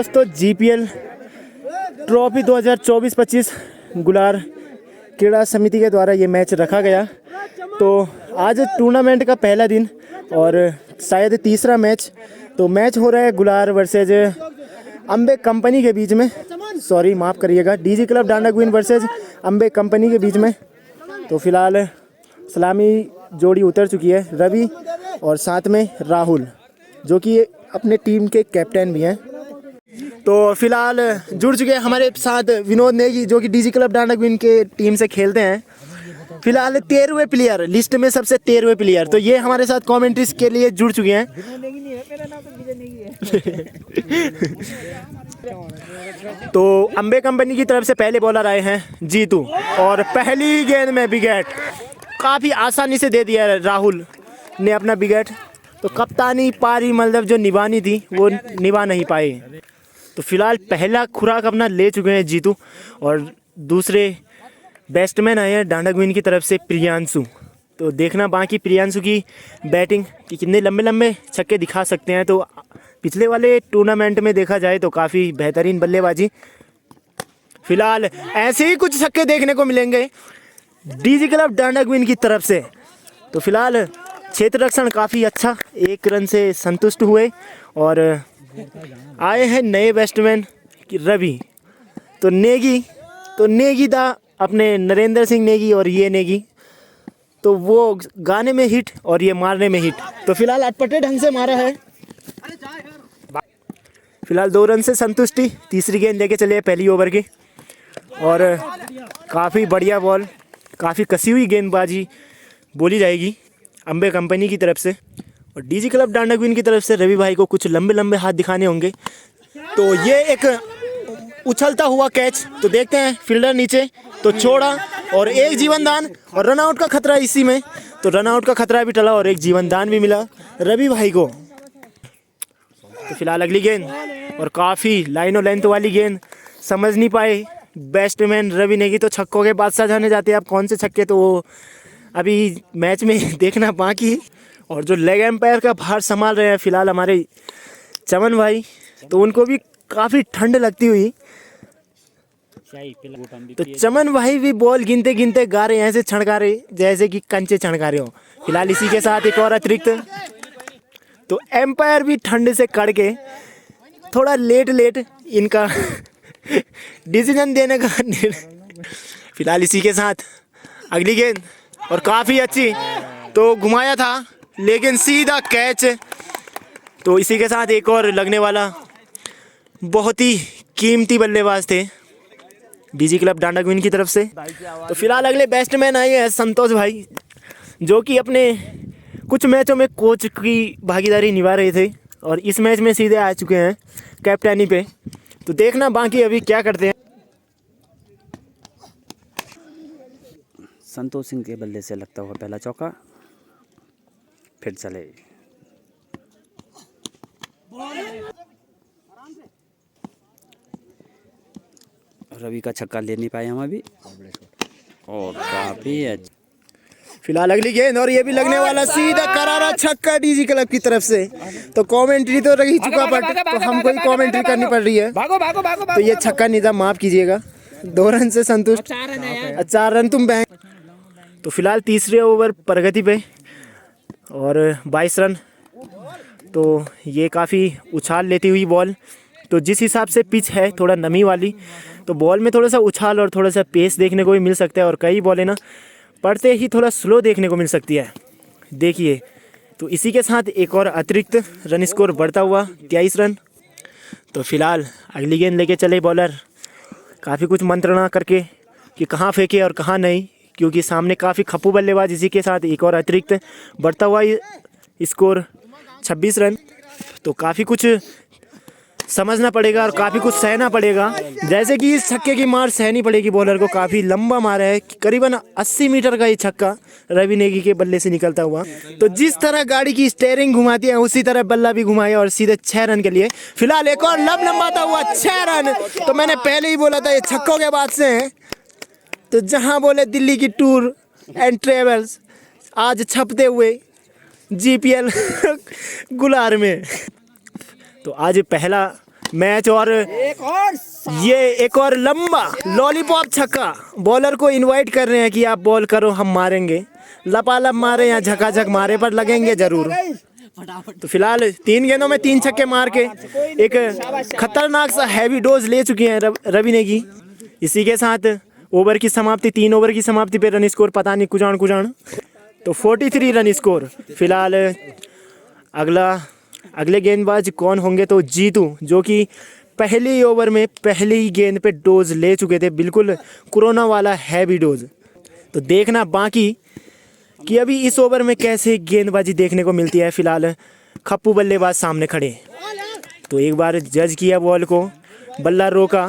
दोस्तों GPL trophy 2024-25 गुलार क्रीड़ा समिति के द्वारा ये मैच रखा गया। तो आज टूर्नामेंट का पहला दिन और शायद तीसरा मैच। तो मैच हो रहा है गुलार वर्सेज अम्बे कंपनी के बीच में, सॉरी माफ़ करिएगा, डीजी क्लब डांडा क्वीन वर्सेज अम्बे कंपनी के बीच में। तो फिलहाल सलामी जोड़ी उतर चुकी है, रवि और साथ में राहुल जो कि अपने टीम के कैप्टन भी हैं। तो फिलहाल जुड़ चुके हैं हमारे साथ विनोद नेगी जो कि डीजी क्लब डांडा क्वीन के टीम से खेलते हैं। फिलहाल 13वें प्लेयर, लिस्ट में सबसे 13वें प्लेयर। तो ये हमारे साथ कमेंट्रीज के लिए जुड़ चुके हैं। तो अम्बे कंपनी की तरफ से पहले बॉलर आए हैं जीतू और पहली गेंद में विकेट काफ़ी आसानी से दे दिया राहुल ने अपना विकेट। तो कप्तानी पारी मतलब जो निभानी थी वो निभा नहीं पाए। तो फिलहाल पहला खुराक अपना ले चुके हैं जीतू और दूसरे बैट्समैन आए हैं डांडा क्वीन की तरफ से प्रियांशु। तो देखना बाकी प्रियांशु की बैटिंग कि कितने लंबे लंबे छक्के दिखा सकते हैं। तो पिछले वाले टूर्नामेंट में देखा जाए तो काफ़ी बेहतरीन बल्लेबाजी। फिलहाल ऐसे ही कुछ छक्के देखने को मिलेंगे डीजी क्लब डांडा क्वीन की तरफ से। तो फिलहाल क्षेत्र रक्षण काफ़ी अच्छा, 1 रन से संतुष्ट हुए और आए हैं नए बैट्समैन रवि। तो नेगी था अपने नरेंद्र सिंह नेगी और ये नेगी, तो वो गाने में हिट और ये मारने में हिट। तो फिलहाल अटपटे ढंग से मारा है। फिलहाल 2 रन से संतुष्टि। तीसरी गेंद लेके चले पहली ओवर की और काफ़ी बढ़िया बॉल, काफ़ी कसी हुई गेंदबाजी बोली जाएगी अम्बे कंपनी की तरफ से। और डीजी क्लब डांडा क्वीन की तरफ से रवि भाई को कुछ लंबे लंबे हाथ दिखाने होंगे। तो ये एक उछलता हुआ कैच, तो देखते हैं फील्डर नीचे तो छोड़ा और एक जीवन दान और रन आउट का खतरा इसी में। तो रन आउट का खतरा भी टला और एक जीवन दान भी मिला रवि भाई को। तो फिलहाल अगली गेंद और काफ़ी लाइनों लेंथ वाली गेंद, समझ नहीं पाए बैट्समैन रवि नेगी। तो छक्कों के बादशाह जाने जाते हैं अब कौन से छक्के, तो वो अभी मैच में देखना बाकी। और जो लेग एम्पायर का भार संभाल रहे हैं फिलहाल हमारे चमन भाई, तो उनको भी काफ़ी ठंड लगती हुई। तो चमन भाई भी बॉल गिनते गिनते गा रहे हैं, ऐसे छड़का रहे जैसे कि कंचे छड़का रहे हो। फिलहाल इसी के साथ एक और अतिरिक्त, तो एम्पायर भी ठंड से कड़ के थोड़ा लेट इनका डिसीजन देने का। फिलहाल इसी के साथ अगली गेंद और काफ़ी अच्छी, तो घुमाया था लेकिन सीधा कैच। तो इसी के साथ एक और लगने वाला, बहुत ही कीमती बल्लेबाज थे डीजी क्लब डांडा क्वीन की तरफ से। तो फिलहाल अगले बैट्समैन आए हैं संतोष भाई जो कि अपने कुछ मैचों में कोच की भागीदारी निभा रहे थे और इस मैच में सीधे आ चुके हैं कैप्टनी पे। तो देखना बाकी अभी क्या करते हैं। संतोष सिंह के बल्ले से लगता हुआ पहला चौका, फिर चले। रवि का छक्का ले नहीं पाए हम अभी और काफी अच्छा। फिलहाल अगली गेंद और ये भी लगने वाला, सीधा करारा छक्का डीजी क्लब की तरफ से। तो कमेंट्री तो रही चुका बट तो हमको ही कमेंट्री करनी पड़ रही है। तो ये छक्का निजाम माफ कीजिएगा, 2 रन से संतुष्ट, 4 रन तुम बैंक। तो फिलहाल तीसरे ओवर प्रगति पे और 22 रन। तो ये काफ़ी उछाल लेती हुई बॉल, तो जिस हिसाब से पिच है थोड़ा नमी वाली, तो बॉल में थोड़ा सा उछाल और थोड़ा सा पेस देखने को भी मिल सकता है। और कई बॉलें ना पड़ते ही थोड़ा स्लो देखने को मिल सकती है, देखिए। तो इसी के साथ एक और अतिरिक्त रन स्कोर बढ़ता हुआ 23 रन। तो फिलहाल अगली गेंद लेके चले बॉलर, काफ़ी कुछ मंत्रणा करके कि कहाँ फेंके और कहाँ नहीं, क्योंकि सामने काफ़ी खप्पू बल्लेबाज। इसी के साथ एक और अतिरिक्त बढ़ता हुआ स्कोर 26 रन। तो काफ़ी कुछ समझना पड़ेगा और काफ़ी कुछ सहना पड़ेगा, जैसे कि इस छक्के की मार सहनी पड़ेगी बॉलर को। काफ़ी लंबा मारा है, करीबन 80 मीटर का ये छक्का रवि नेगी के बल्ले से निकलता हुआ। तो जिस तरह गाड़ी की स्टीयरिंग घुमाती है उसी तरह बल्ला भी घुमाया और सीधे 6 रन के लिए। फिलहाल एक और लंबाता हुआ 6 रन। तो मैंने पहले ही बोला था ये छक्कों के बाद से हैं। तो जहाँ बोले दिल्ली की टूर एंड ट्रेवल्स आज छपते हुए जीपीएल गुलार में। तो आज पहला मैच। और ये एक और लंबा लॉलीपॉप छक्का, बॉलर को इनवाइट कर रहे हैं कि आप बॉल करो, हम मारेंगे, लपालप मारे या झकाझक मारे पर लगेंगे जरूर। तो फिलहाल 3 गेंदों में 3 छक्के मार के एक खतरनाक सा हैवी डोज ले चुकी हैं रवि नेगी। इसी के साथ ओवर की समाप्ति, 3 ओवर की समाप्ति पे रन स्कोर पता नहीं कुजान तो 43 रन स्कोर। फिलहाल अगले गेंदबाज कौन होंगे, तो जीतू, जो कि पहले ही ओवर में पहले ही गेंद पे डोज ले चुके थे, बिल्कुल कोरोना वाला हैवी डोज। तो देखना बाकी कि अभी इस ओवर में कैसे गेंदबाजी देखने को मिलती है। फिलहाल खप्पू बल्लेबाज सामने खड़े, तो एक बार जज किया बॉल को, बल्ला रोका।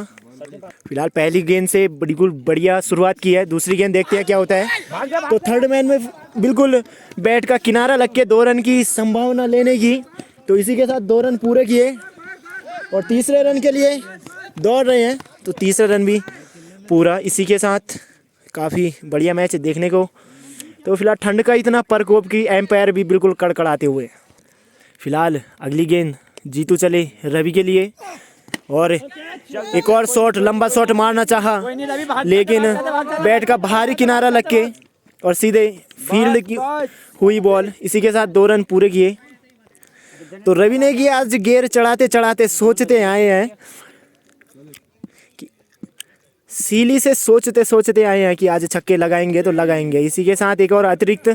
फिलहाल पहली गेंद से बिल्कुल बढ़िया शुरुआत की है, दूसरी गेंद देखते हैं क्या होता है। तो थर्ड मैन में बिल्कुल बैट का किनारा लग के 2 रन की संभावना लेने की, तो इसी के साथ 2 रन पूरे किए और तीसरे रन के लिए दौड़ रहे हैं, तो तीसरा रन भी पूरा। इसी के साथ काफ़ी बढ़िया मैच देखने को। तो फिलहाल ठंड का इतना प्रकोप की एम्पायर भी बिल्कुल कड़कड़ाते हुए। फिलहाल अगली गेंद जीतू चले रवि के लिए, और एक और शॉट, लंबा शॉट मारना चाहा, लेकिन बैट का भारी किनारा लग के और सीधे फील्ड की हुई बॉल। इसी के साथ 2 रन पूरे किए। तो रवि नेगी आज गेयर चढ़ाते चढ़ाते सोचते आए हैं कि सीली से सोचते आए हैं कि आज छक्के लगाएंगे तो लगाएंगे। इसी के साथ एक और अतिरिक्त,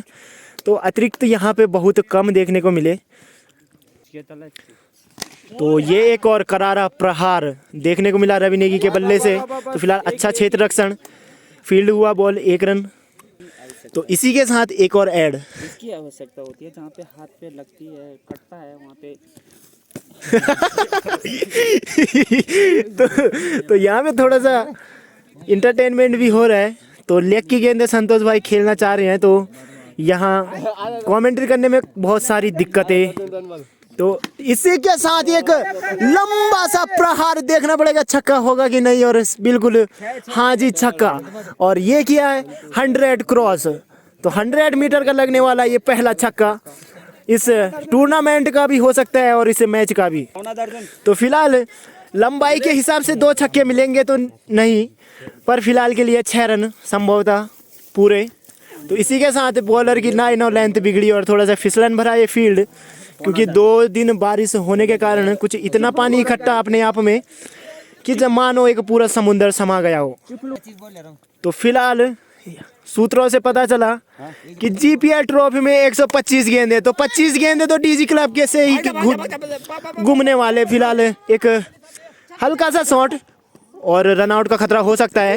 तो अतिरिक्त यहाँ पे बहुत कम देखने को मिले। तो ये एक और करारा प्रहार देखने को मिला रवि नेगी के बल्ले से। तो फिलहाल अच्छा क्षेत्र रक्षण, फील्ड हुआ बॉल, 1 रन। तो इसी के साथ एक और ऐड, इसकी आवश्यकता होती है जहाँ पे हाथ पे लगती है, कटता है वहाँ पे। तो यहाँ पे थोड़ा सा इंटरटेनमेंट भी हो रहा है। तो लेग की गेंद संतोष भाई खेलना चाह रहे हैं, तो यहाँ कमेंट्री करने में बहुत सारी दिक्कतें। तो इसी के साथ एक लंबा सा प्रहार देखना पड़ेगा, छक्का होगा कि नहीं। और बिल्कुल हाँ जी छक्का, और ये किया है 100 क्रॉस। तो 100 मीटर का लगने वाला ये पहला छक्का इस टूर्नामेंट का भी हो सकता है और इस मैच का भी। तो फिलहाल लंबाई के हिसाब से 2 छक्के मिलेंगे तो नहीं, पर फिलहाल के लिए 6 रन संभवतः पूरे। तो इसी के साथ बॉलर की ना लेंथ बिगड़ी और थोड़ा सा फिसलन भरा ये फील्ड, क्योंकि 2 दिन बारिश होने के कारण कुछ इतना पानी इकट्ठा अपने आप में कि जब मानो एक पूरा समुंदर समा गया हो। तो फिलहाल सूत्रों से पता चला कि जीपीएल ट्रॉफी में 125 गेंदें, तो 25 गेंदें तो डीजी क्लब के से ही घूमने वाले। फिलहाल एक हल्का सा शॉट और रनआउट का खतरा हो सकता है।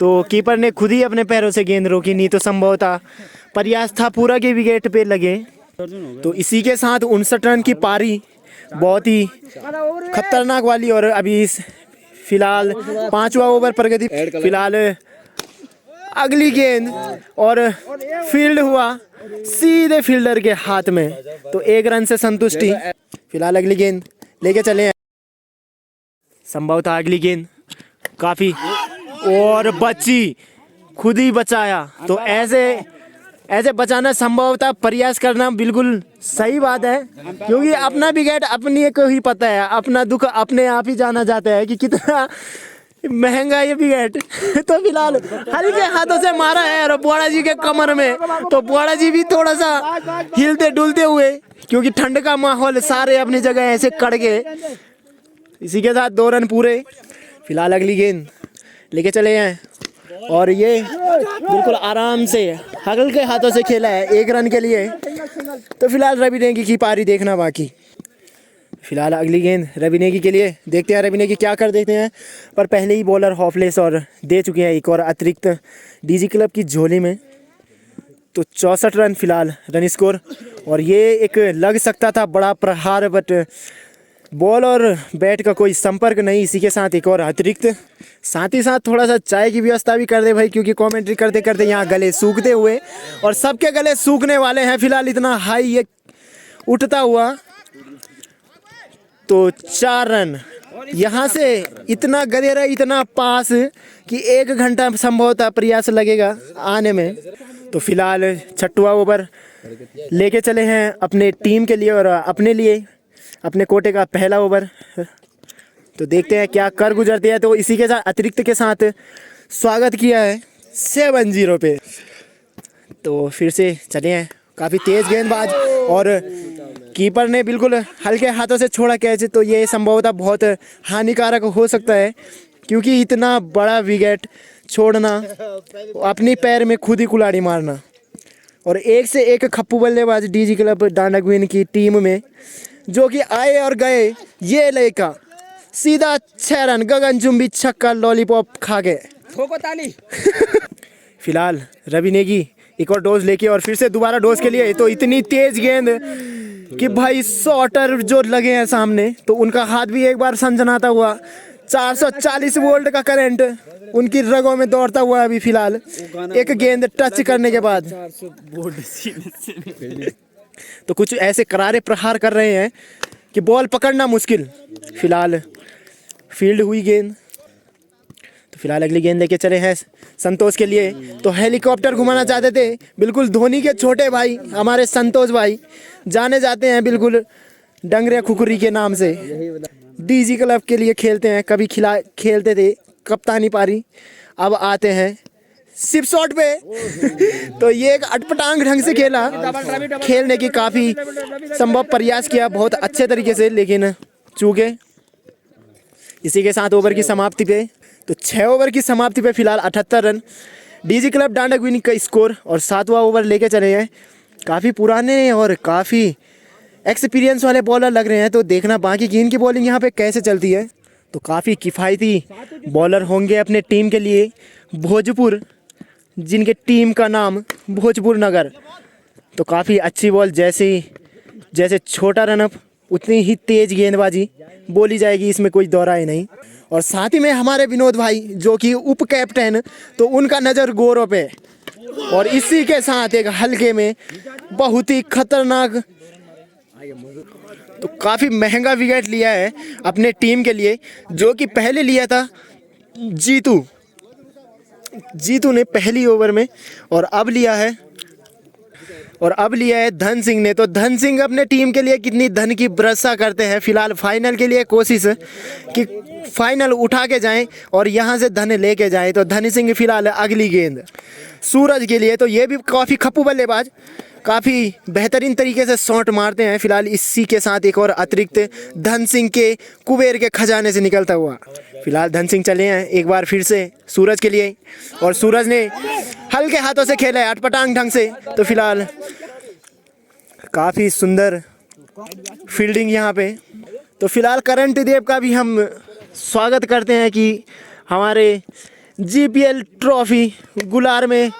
तो कीपर ने खुद ही अपने पैरों से गेंद रोकी, नहीं तो संभवतः प्रयास था पूरा के विकेट पे लगे। तो इसी के साथ 59 रन की पारी, बहुत ही खतरनाक वाली। और अभी फिलहाल 5वां ओवर प्रगति। फिलहाल अगली गेंद और फील्ड हुआ सीधे फील्डर के हाथ में, तो 1 रन से संतुष्टि। फिलहाल अगली गेंद लेके चले हैं, संभवतः अगली गेंद काफी, और बची, खुद ही बचाया। तो ऐसे बचाना संभवतः प्रयास करना बिल्कुल सही बात है, क्योंकि अपना विकेट अपने को ही पता है, अपना दुख अपने आप ही जाना जाता है कि कितना महंगा ये विकेट। तो फिलहाल हल्के हाथों से मारा है और बोड़ा जी के कमर में, तो बोड़ा जी भी थोड़ा सा हिलते डुलते हुए, क्योंकि ठंड का माहौल, सारे अपनी जगह ऐसे कड़ गए। इसी के साथ 2 रन पूरे। फिलहाल अगली गेंद लेके चले हैं, और ये बिल्कुल आराम से हल्के हाथों से खेला है 1 रन के लिए। तो फिलहाल रवि नेगी की पारी देखना बाकी। फिलहाल अगली गेंद रवि नेगी के लिए, देखते हैं रवि नेगी क्या कर देते हैं। पर पहले ही बॉलर हॉफलेस और दे चुके हैं एक और अतिरिक्त डीजी क्लब की झोली में। तो 64 रन फिलहाल रन स्कोर, और ये एक लग सकता था बड़ा प्रहार, बट बॉल और बैट का कोई संपर्क नहीं। इसी के साथ एक और अतिरिक्त, साथ ही साथ थोड़ा सा चाय की व्यवस्था भी कर दे भाई, क्योंकि कमेंट्री करते करते यहाँ गले सूखते हुए, और सबके गले सूखने वाले हैं। फिलहाल इतना हाई ये उठता हुआ, तो 4 रन यहाँ से, इतना गदेरा इतना पास कि 1 घंटा संभवतः प्रयास लगेगा आने में। तो फिलहाल 6वां ओवर लेके चले हैं अपने टीम के लिए और अपने लिए, अपने कोटे का पहला ओवर। तो देखते हैं क्या कर गुजरते हैं। तो इसी के साथ अतिरिक्त के साथ स्वागत किया है 7-0 पे। तो फिर से चले हैं, काफ़ी तेज़ गेंदबाज और कीपर ने बिल्कुल हल्के हाथों से छोड़ा कैच। तो ये संभवतः बहुत हानिकारक हो सकता है, क्योंकि इतना बड़ा विकेट छोड़ना, अपनी पैर में खुद ही कुल्हाड़ी मारना। और एक से एक खप्पू बल्लेबाज डीजी क्लब डांडाग्विन की टीम में जो कि आए और गए। ये लेका सीधा 6 रन गगनचुंबी छक्का लॉलीपॉप खा गए। ठोको ताली। फिलहाल रवि नेगी एक और डोज लेके और फिर से दोबारा डोज के लिए। तो इतनी तेज गेंद कि भाई शॉटर जो लगे हैं सामने, तो उनका हाथ भी एक बार सनसनाता हुआ। 440 वोल्ट का करंट उनकी रगों में दौड़ता हुआ अभी फिलहाल एक गेंद टच करने के बाद। तो कुछ ऐसे करारे प्रहार कर रहे हैं कि बॉल पकड़ना मुश्किल। फिलहाल फील्ड हुई गेंद। तो फिलहाल अगली गेंद लेके चले हैं संतोष के लिए। तो हेलीकॉप्टर घुमाना चाहते थे बिल्कुल धोनी के छोटे भाई हमारे संतोष भाई, जाने जाते हैं बिल्कुल डंगरे खुकुरी के नाम से। डीजी क्लब के लिए खेलते हैं, कभी खेलते थे कप्तानी पारी, अब आते हैं सिप शॉट पे। तो ये एक अटपटांग ढंग से खेला, खेलने की काफ़ी संभव प्रयास किया बहुत अच्छे तरीके से, लेकिन चूके। इसी के साथ ओवर की समाप्ति पे, तो 6 ओवर की समाप्ति पे फिलहाल 78 रन डीजी क्लब डांडाग्विन का स्कोर। और 7वां ओवर लेके चले हैं। काफ़ी पुराने और काफ़ी एक्सपीरियंस वाले बॉलर लग रहे हैं, तो देखना बाकी की इनकी बॉलिंग यहाँ पे कैसे चलती है। तो काफ़ी किफ़ायती बॉलर होंगे अपने टीम के लिए भोजपुर, जिनके टीम का नाम भोजपुर नगर। तो काफ़ी अच्छी बॉल, जैसे छोटा रनअप उतनी ही तेज़ गेंदबाजी बोली जाएगी, इसमें कोई दो राय नहीं। और साथ ही में हमारे विनोद भाई जो कि उप कैप्टन, तो उनका नज़र गोरों पे। और इसी के साथ एक हल्के में बहुत ही खतरनाक, तो काफ़ी महंगा विकेट लिया है अपने टीम के लिए, जो कि पहले लिया था जीतू ने पहली ओवर में, और अब लिया है धन सिंह ने। तो धन सिंह अपने टीम के लिए कितनी धन की वर्षा करते हैं। फिलहाल फाइनल के लिए कोशिश कि फाइनल उठा के जाएं और यहां से धन लेके जाएं। तो धन सिंह फिलहाल अगली गेंद सूरज के लिए। तो ये भी काफ़ी खप्पू बल्लेबाज, काफ़ी बेहतरीन तरीके से शॉट मारते हैं। फिलहाल इसी के साथ एक और अतिरिक्त धन सिंह के कुबेर के खजाने से निकलता हुआ। फिलहाल धन सिंह चले हैं एक बार फिर से सूरज के लिए, और सूरज ने हल्के हाथों से खेला है अटपटांग ढंग से। तो फिलहाल काफ़ी सुंदर फील्डिंग यहाँ पे। तो फिलहाल करण देव का भी हम स्वागत करते हैं कि हमारे जीपीएल ट्रॉफी गुलार में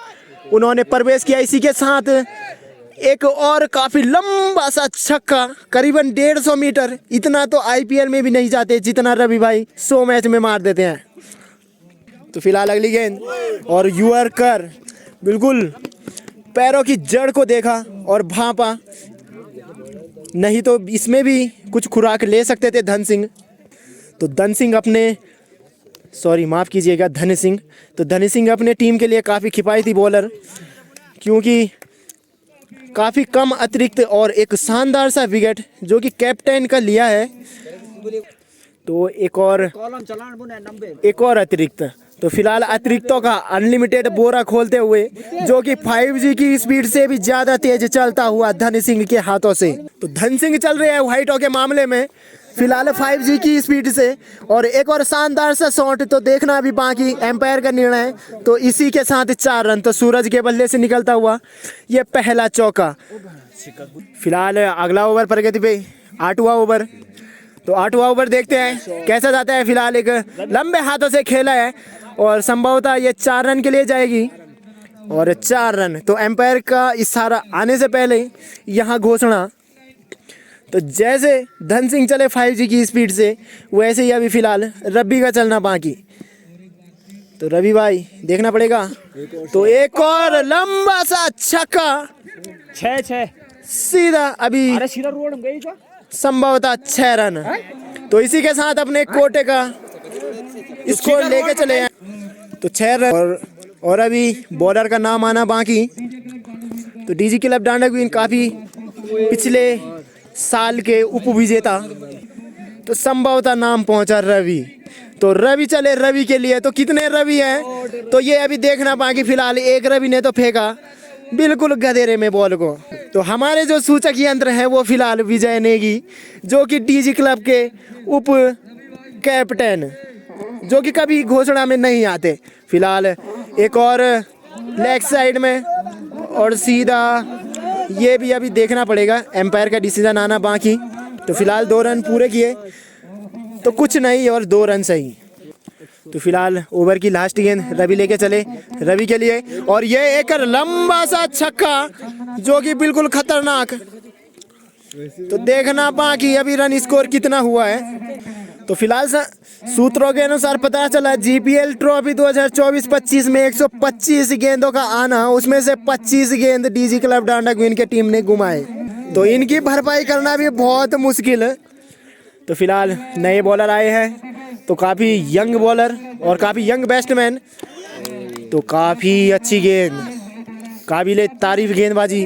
उन्होंने प्रवेश किया। इसी के साथ एक और काफ़ी लंबा सा छक्का, करीबन 150 मीटर। इतना तो आईपीएल में भी नहीं जाते जितना रवि भाई 100 मैच में मार देते हैं। तो फिलहाल अगली गेंद, और युअरकर बिल्कुल पैरों की जड़ को देखा और भांपा, नहीं तो इसमें भी कुछ खुराक ले सकते थे धन सिंह। तो धन सिंह माफ़ कीजिएगा धन सिंह। तो धन सिंह अपने टीम के लिए काफ़ी किफ़ायती बॉलर, क्योंकि काफ़ी कम अतिरिक्त और एक शानदार सा विकेट जो कि कैप्टन का लिया है। तो एक और अतिरिक्त। तो फिलहाल अतिरिक्तों का अनलिमिटेड बोरा खोलते हुए, जो कि 5G की स्पीड से भी ज़्यादा तेज चलता हुआ धन सिंह के हाथों से। तो धन सिंह चल रहे हैं व्हाइटों के मामले में फिलहाल 5G की स्पीड से। और एक और शानदार सा शॉट, तो देखना अभी बाकी एम्पायर का निर्णय। तो इसी के साथ 4 रन। तो सूरज के बल्ले से निकलता हुआ ये पहला चौका। फिलहाल अगला ओवर प्रगति पे 8वां ओवर। तो 8वां ओवर देखते हैं कैसा जाता है। फिलहाल एक लंबे हाथों से खेला है और संभवतः ये 4 रन के लिए जाएगी, और 4 रन। तो एम्पायर का इशारा आने से पहले यहाँ घोषणा। तो जैसे धन सिंह चले 5G की स्पीड से, वैसे ही अभी फिलहाल रवि का चलना बाकी। तो रवि भाई देखना पड़ेगा। तो एक और लंबा सा छक्का, 6 सीधा अभी संभवतः 6 रन। तो इसी के साथ अपने कोटे का स्कोर लेके चले हैं। तो 6 रन, और अभी बॉलर का नाम आना बाकी। तो डीजी क्लब डांडाग्विन काफ़ी पिछले साल के उप विजेता तो संभवतः नाम पहुंचा रवि। तो रवि चले रवि के लिए, तो कितने रवि हैं तो ये अभी देखना बाकी। फिलहाल एक रवि ने तो फेंका बिल्कुल गधेरे में बॉल को। तो हमारे जो सूचक यंत्र हैं वो फिलहाल विजय नेगी, जो कि डीजी क्लब के उप कैप्टन, जो कि कभी घोषणा में नहीं आते। फिलहाल एक और लेग साइड में और सीधा, ये भी अभी देखना पड़ेगा, एम्पायर का डिसीजन आना बाकी। तो फिलहाल 2 रन पूरे किए तो कुछ नहीं और 2 रन सही। तो फिलहाल ओवर की लास्ट गेंद रवि लेके चले रवि के लिए, और ये एक लंबा सा छक्का जो कि बिल्कुल खतरनाक। तो देखना बाकी अभी रन स्कोर कितना हुआ है। तो फिलहाल सूत्रों के अनुसार पता चला जीपीएल ट्रॉफी 2024-25 में 125 गेंदों का आना, उसमें से 25 गेंद डीजी क्लब डांडा क्वीन के टीम ने घुमाए। तो इनकी भरपाई करना भी बहुत मुश्किल है। तो फिलहाल नए बॉलर आए हैं, तो काफ़ी यंग बॉलर और काफ़ी यंग बैट्समैन। तो काफ़ी अच्छी गेंद, काबिले तारीफ गेंदबाजी।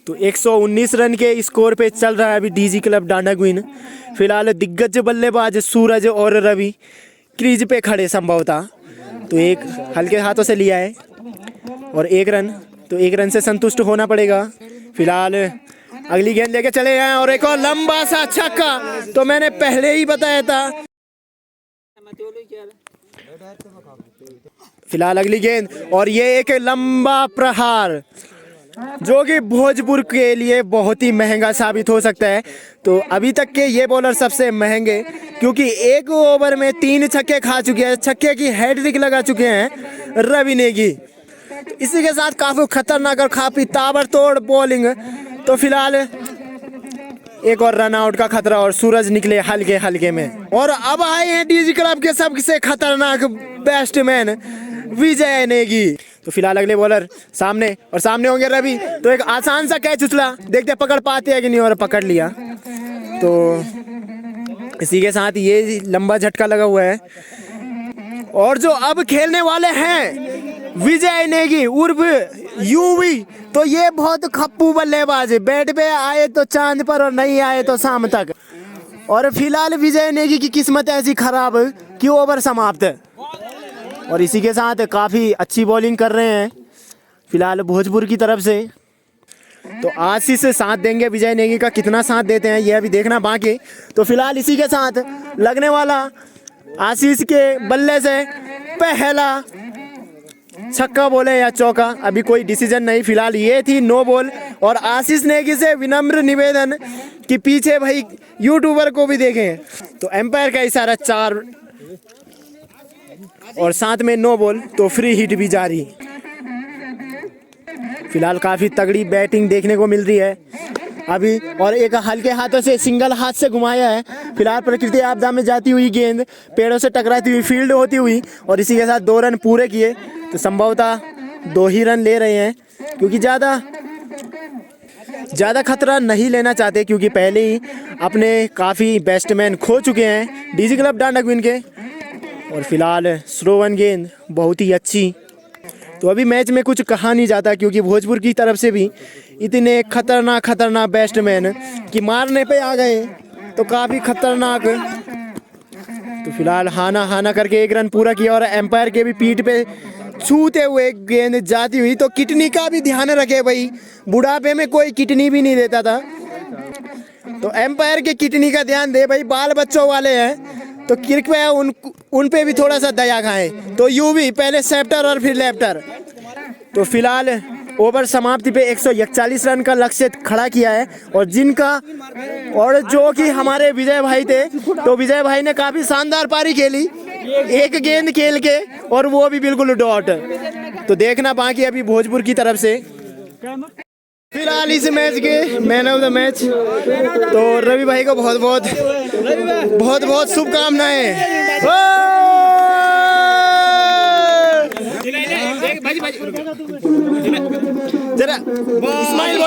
तो 119 रन के स्कोर पे चल रहा है अभी डीजी क्लब डांडा क्वीन। फिलहाल दिग्गज बल्लेबाज सूरज और रवि क्रीज पे खड़े संभवतः। तो एक हल्के हाथों से लिया है और 1 रन, तो 1 रन से संतुष्ट होना पड़ेगा। फिलहाल अगली गेंद लेके चले हैं और एक और लंबा सा छक्का। तो मैंने पहले ही बताया था। फिलहाल अगली गेंद और ये एक लंबा प्रहार जो कि भोजपुर के लिए बहुत ही महंगा साबित हो सकता है। तो अभी तक के ये बॉलर सबसे महंगे, क्योंकि 1 ओवर में 3 छक्के खा चुके हैं, छक्के की हैट्रिक लगा चुके हैं रवि नेगी। तो इसी के साथ काफ़ी खतरनाक और काफ़ी ताबड़तोड़ बॉलिंग। तो फिलहाल एक और रन आउट का खतरा और सूरज निकले हल्के हल्के में। और अब आए हैं डीजी क्लब के सबसे खतरनाक बैट्समैन विजय नेगी। तो फिलहाल अगले बॉलर सामने, और सामने होंगे रवि। तो एक आसान सा कैच उछला, देखते पकड़ पाते हैं कि नहीं, और पकड़ लिया। तो इसी के साथ ये लंबा झटका लगा हुआ है। और जो अब खेलने वाले हैं विजय नेगी उर्फ यूवी, तो ये बहुत खप्पू बल्लेबाज है। बैट पे आए तो चांद पर और नहीं आए तो शाम तक। और फिलहाल विजय नेगी की किस्मत ऐसी खराब कि ओवर समाप्त है। और इसी के साथ काफ़ी अच्छी बॉलिंग कर रहे हैं फिलहाल भोजपुर की तरफ से। तो आशीष साथ देंगे, विजय नेगी का कितना साथ देते हैं ये अभी देखना बाकी। तो फिलहाल इसी के साथ लगने वाला आशीष के बल्ले से पहला छक्का बोले या चौका, अभी कोई डिसीजन नहीं। फिलहाल ये थी नो बॉल। और आशीष नेगी से विनम्र निवेदन कि पीछे भाई यूट्यूबर को भी देखें। तो एम्पायर का इशारा 4 और साथ में नो बॉल, तो फ्री हिट भी जारी। फिलहाल काफ़ी तगड़ी बैटिंग देखने को मिल रही है अभी। और एक हल्के हाथों से सिंगल हाथ से घुमाया है। फिलहाल प्रकृति आपदा में जाती हुई गेंद पेड़ों से टकराती हुई फील्ड होती हुई, और इसी के साथ 2 रन पूरे किए। तो संभवतः 2 ही रन ले रहे हैं, क्योंकि ज़्यादा खतरा नहीं लेना चाहते, क्योंकि पहले ही अपने काफ़ी बैट्समैन खो चुके हैं डीजी क्लब डांडा क्वीन के। और फिलहाल स्लोवन गेंद बहुत ही अच्छी। तो अभी मैच में कुछ कहा नहीं जाता, क्योंकि भोजपुर की तरफ से भी इतने खतरनाक बैट्समैन कि मारने पे आ गए, तो काफ़ी खतरनाक। तो फिलहाल हाना करके 1 रन पूरा किया। और एम्पायर के भी पीठ पे छूते हुए गेंद जाती हुई। तो किडनी का भी ध्यान रखे भाई, बुढ़ापे में कोई किडनी भी नहीं देता था। तो एम्पायर के किडनी का ध्यान दे भाई, बाल बच्चों वाले हैं, तो कृपया उन पे भी थोड़ा सा दया खाएं। तो यूवी पहले सेप्टर और फिर लेफ्टर। तो फिलहाल ओवर समाप्ति पे 141 रन का लक्ष्य खड़ा किया है। और जो कि हमारे विजय भाई थे, तो विजय भाई ने काफ़ी शानदार पारी खेली, 1 गेंद खेल के, और वो भी बिल्कुल डॉट। तो देखना बाकी अभी भोजपुर की तरफ से। फिलहाल इस मैच के मैन ऑफ द मैच तो रवि भाई को बहुत बहुत शुभकामनाएं। जरा स्माइल